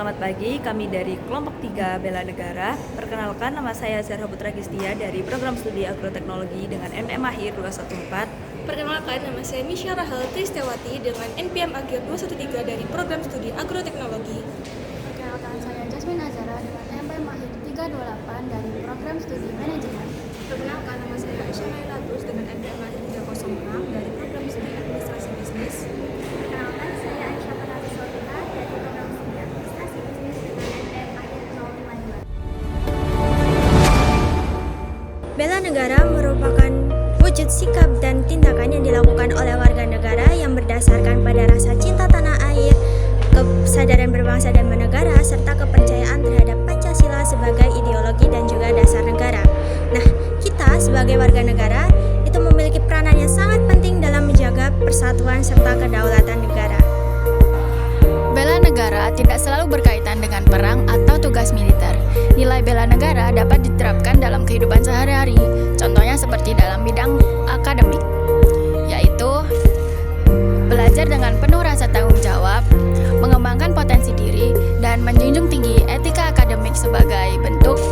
selamat pagi. Kami dari kelompok 3 Bela Negara. Perkenalkan, nama saya Zahra Putra Gistia dari program studi agroteknologi dengan NPM akhir 214. Perkenalkan, nama saya Misha Rahel Tristewati dengan NPM akhir 213 dari program studi agroteknologi. Perkenalkan, saya Jasmine Azara dengan NPM akhir 328 dari program studi manajemen. Perkenalkan, nama saya Aisyah Nailatus dengan NPM akhir 306 dari program studi administrasi bisnis. Perkenalkan, saya Aisyah Panatis Solika dari program studi administrasi bisnis dengan NPM akhir 052. Bela negara merupakan wujud sikap dan tindakan yang dilakukan oleh warga negara yang berdasarkan pada rasa cinta tanah air, kesadaran berbangsa dan bernegara, serta kepercayaan terhadap Pancasila sebagai ideologi dan juga dasar negara. Nah, kita sebagai warga negara itu memiliki peranan yang sangat penting dalam menjaga persatuan serta kedaulatan negara. Bela negara tidak selalu berkaitan dengan perang atau tugas militer. Nilai bela negara dapat diterapkan dalam kehidupan sehari-hari, contohnya seperti dalam bidang akademik, yaitu belajar dengan penuh rasa tanggung jawab, mengembangkan potensi diri, dan menjunjung tinggi etika akademik sebagai bentuk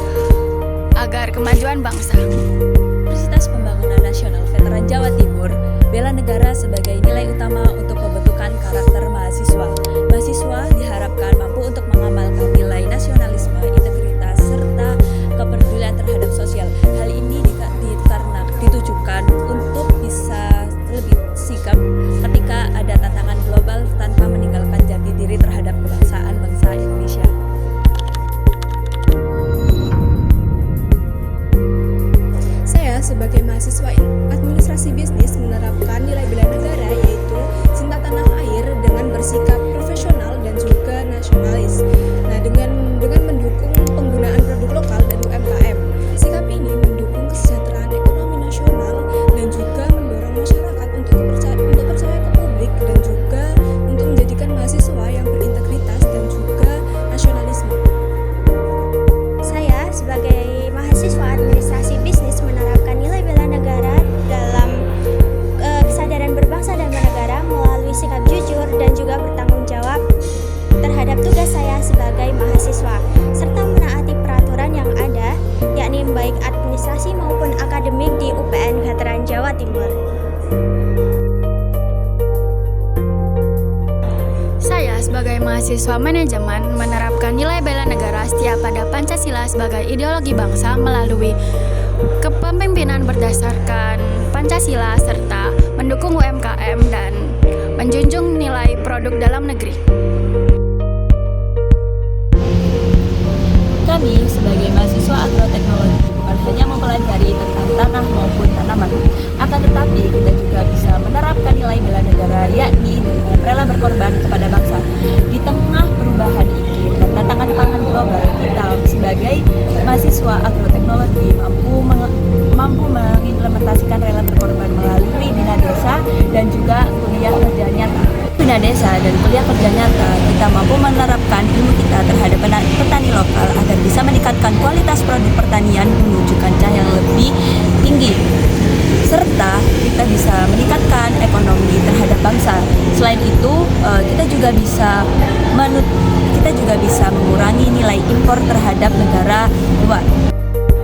agar kemajuan bangsa. Universitas Pembangunan Nasional Veteran Jawa Timur, bela negara sebagai nilai utama untuk pembentukan karakter mahasiswa. Mahasiswa diharapkan mampu untuk mengamalkan nilai nasionalisme, integritas, serta kepedulian terhadap sosial. Hal ini karena ditujukan untuk bisa lebih sigap ketika ada tantangan global tanpa meninggalkan jati diri terhadap kebangsaan bangsa Indonesia. Saya sebagai mahasiswa administrasi bisnis menerapkan nilai bela negara, yaitu cinta tanah air dengan bersikap profesional dan juga nasionalis. Nah, dengan mendukung penggunaan produk lokal dan UMKM. Sikap ini mendukung kesejahteraan ekonomi nasional dan juga mendorong masyarakat untuk percaya ke publik dan juga untuk menjadikan mahasiswa yang berintegritas dan juga nasionalisme. Saya sebagai mahasiswa administrasi bisnis menerapkan nilai bela negara dalam kesadaran berbangsa dan bernegara melalui sikap jujur dan juga bertanggung jawab terhadap tugas saya sebagai mahasiswa, serta menaati peraturan yang ada, yakni baik administrasi maupun akademik di UPN Veteran Jawa Timur. Saya sebagai mahasiswa manajemen menerapkan nilai bela negara setia pada Pancasila sebagai ideologi bangsa melalui kepemimpinan berdasarkan Pancasila serta mendukung UMKM dan menjunjung nilai produk dalam negeri. Kami sebagai mahasiswa agroteknologi bukan hanya mempelajari tentang tanah maupun tanaman, akan tetapi kita juga bisa menerapkan nilai bela negara, yakni dengan rela berkorban kepada bangsa. Di tengah perubahan iklim dan tantangan pangan global, kita sebagai mahasiswa agroteknologi mampu mengimplementasikan rela berkorban melalui Bina Desa dan juga kuliah kerja nyata. Bina Desa dan kuliah kerja nyata, kita mampu menerapkan ilmu kita terhadap petani lokal agar bisa meningkatkan kualitas produk pertanian menuju kancah yang lebih tinggi, serta kita bisa meningkatkan ekonomi terhadap bangsa. Selain itu, kita juga bisa mengurangi nilai impor terhadap negara luar.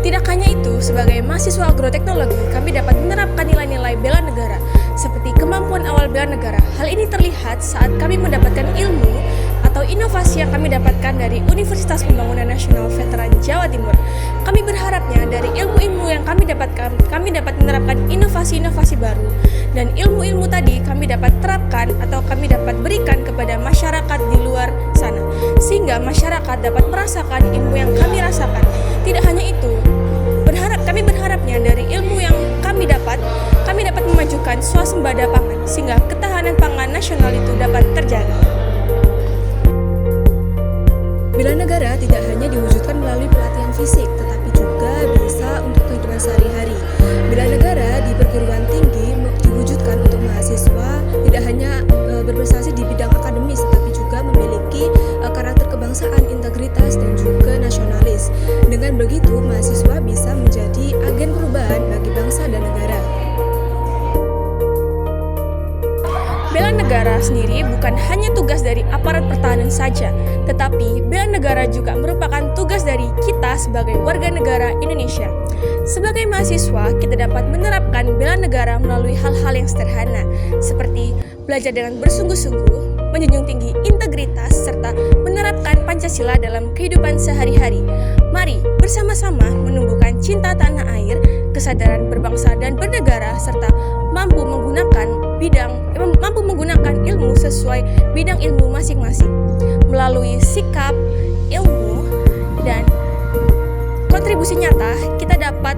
Tidak hanya itu, sebagai mahasiswa agroteknologi, kami dapat menerapkan nilai-nilai bela negara seperti kemampuan awal bela negara. Hal ini terlihat saat kami mendapatkan ilmu atau inovasi yang kami dapatkan dari Universitas Pembangunan Nasional Veteran Jawa Timur. Kami berharapnya dari ilmu-ilmu yang kami dapatkan, kami dapat menerapkan inovasi-inovasi baru, dan ilmu-ilmu tadi kami dapat terapkan atau kami dapat berikan kepada masyarakat di luar sana, sehingga masyarakat dapat merasakan ilmu yang kami rasakan. Tidak hanya itu, kami berharapnya dari ilmu yang kami dapat memajukan swasembada pangan, sehingga ketahanan pangan nasional itu dapat terjaga. Bela negara tidak hanya diwujudkan melalui pelatihan fisik, tetapi juga bisa untuk kehidupan sehari-hari. Bela negara di perguruan tinggi diwujudkan untuk mahasiswa tidak hanya berprestasi di bidang akademis, tetapi juga memiliki karakter kebangsaan, integritas, dan juga nasionalis. Dengan begitu, mahasiswa negara sendiri bukan hanya tugas dari aparat pertahanan saja, tetapi bela negara juga merupakan tugas dari kita sebagai warga negara Indonesia. Sebagai mahasiswa, kita dapat menerapkan bela negara melalui hal-hal yang sederhana, seperti belajar dengan bersungguh-sungguh, menjunjung tinggi integritas, serta menerapkan Pancasila dalam kehidupan sehari-hari. Mari bersama-sama menumbuhkan cinta tanah air, kesadaran berbangsa dan bernegara, serta mampu menggunakan ilmu sesuai bidang ilmu masing-masing. Melalui sikap, ilmu, dan kontribusi nyata, kita dapat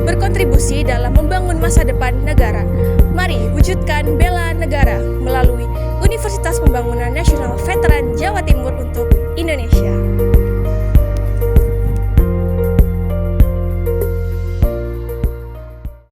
berkontribusi dalam membangun masa depan negara. Mari wujudkan bela negara melalui Universitas Pembangunan Nasional Veteran Jawa Timur untuk Indonesia.